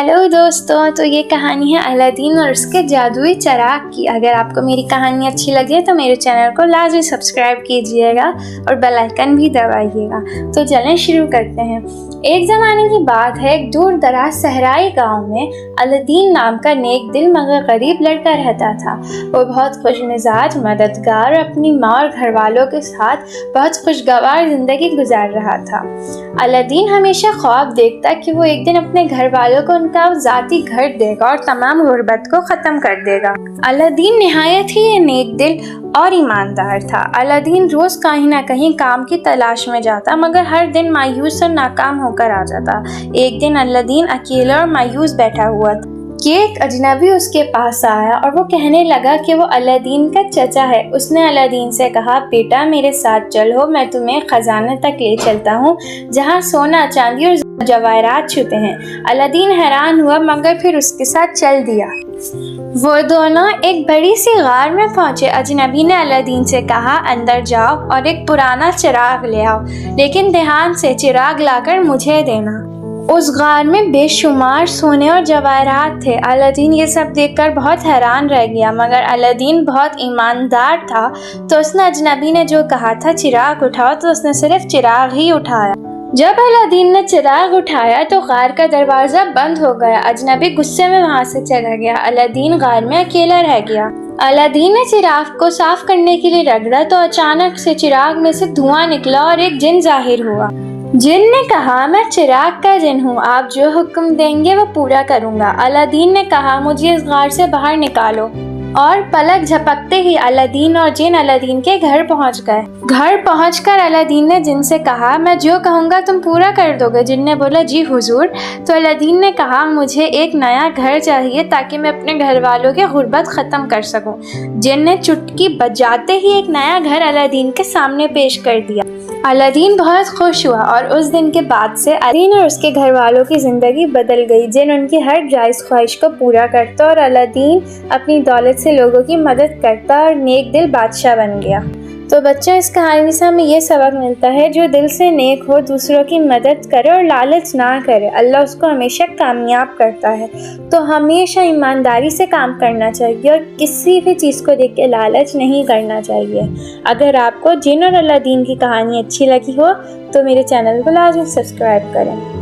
Hello दोस्तों, तो ये कहानी है अलादीन और उसके जादुई चिराग की। अगर आपको मेरी कहानी अच्छी लगे तो मेरे चैनल को लाजमी सब्सक्राइब कीजिएगा और बेल आइकन भी दबाइएगा। तो चलें शुरू करते हैं। एक ज़माने की बात है, एक दूर दराज सहराई गांव में अलादीन नाम का नेक दिल मगर गरीब लड़का रहता था। वो बहुत खुश मिजाज, मददगार और अपनी माँ और घर वालों के साथ बहुत खुशगवार ज़िंदगी गुजार रहा था। अलादीन हमेशा ख्वाब देखता कि वो एक दिन अपने घर वालों को उनका ज़ाती घर देगा और तमाम गुर्बत को ख़त्म कर देगा। अलादीन निहायत ही नेक दिल और ईमानदार था। अलादीन रोज़ कहीं ना कहीं काम की तलाश में जाता, मगर हर दिन मायूस और नाकाम होकर आ जाता। एक दिन अलादीन अकेला और मायूस बैठा हुआ था कि एक अजनबी उसके पास आया और वो कहने लगा कि वो अलादीन का चचा है। उसने अलादीन से कहा, बेटा मेरे साथ चलो, मैं तुम्हें खजाने तक ले चलता हूँ जहाँ सोना, चांदी और जवाहरात छुपे हैं। अलादीन हैरान हुआ मगर फिर उसके साथ चल दिया। वो दोनों एक बड़ी सी गार में पहुंचे। अजनबी ने अलादीन से कहा, अंदर जाओ और एक पुराना चिराग ले आओ, लेकिन ध्यान से चिराग लाकर मुझे देना। उस गार में बेशुमार सोने और जवाहरात थे। अलादीन ये सब देखकर बहुत हैरान रह गया, मगर अलादीन बहुत ईमानदार था, तो उसने अजनबी ने जो कहा था चिराग उठाओ, तो उसने सिर्फ चिराग ही उठाया। जब अलादीन ने चिराग उठाया तो गार का दरवाज़ा बंद हो गया। अजनबी गुस्से में वहाँ से चला गया। अलादीन गार में अकेला रह गया। अलादीन ने चिराग को साफ करने के लिए रगड़ा तो अचानक से चिराग में से धुआं निकला और एक जिन जाहिर हुआ। जिन ने कहा, मैं चिराग का जिन हूँ, आप जो हुक्म देंगे वो पूरा करूँगा। अलादीन ने कहा, मुझे इस गार से बाहर निकालो। और पलक झपकते ही अलादीन और जिन अलादीन के घर पहुंच गए। घर पहुंचकर अलादीन ने जिन से कहा, मैं जो कहूँगा तुम पूरा कर दोगे। जिन ने बोला, जी हुजूर। तो अलादीन ने कहा, मुझे एक नया घर चाहिए ताकि मैं अपने घर वालों की गुर्बत ख़त्म कर सकूं। जिन ने चुटकी बजाते ही एक नया घर अलादीन के सामने पेश कर दिया। अलादीन बहुत खुश हुआ और उस दिन के बाद से अलादीन और उसके घर वालों की ज़िंदगी बदल गई। जिन उनकी हर जायज़ ख्वाहिश को पूरा करता और अलादीन अपनी दौलत से लोगों की मदद करता और नेक दिल बादशाह बन गया। तो बच्चों, इस कहानी से हमें ये सबक मिलता है, जो दिल से नेक हो, दूसरों की मदद करे और लालच ना करे, अल्लाह उसको हमेशा कामयाब करता है। तो हमेशा ईमानदारी से काम करना चाहिए और किसी भी चीज़ को देख के लालच नहीं करना चाहिए। अगर आपको जिन और अलादीन की कहानी अच्छी लगी हो तो मेरे चैनल को लाजमी सब्सक्राइब करें।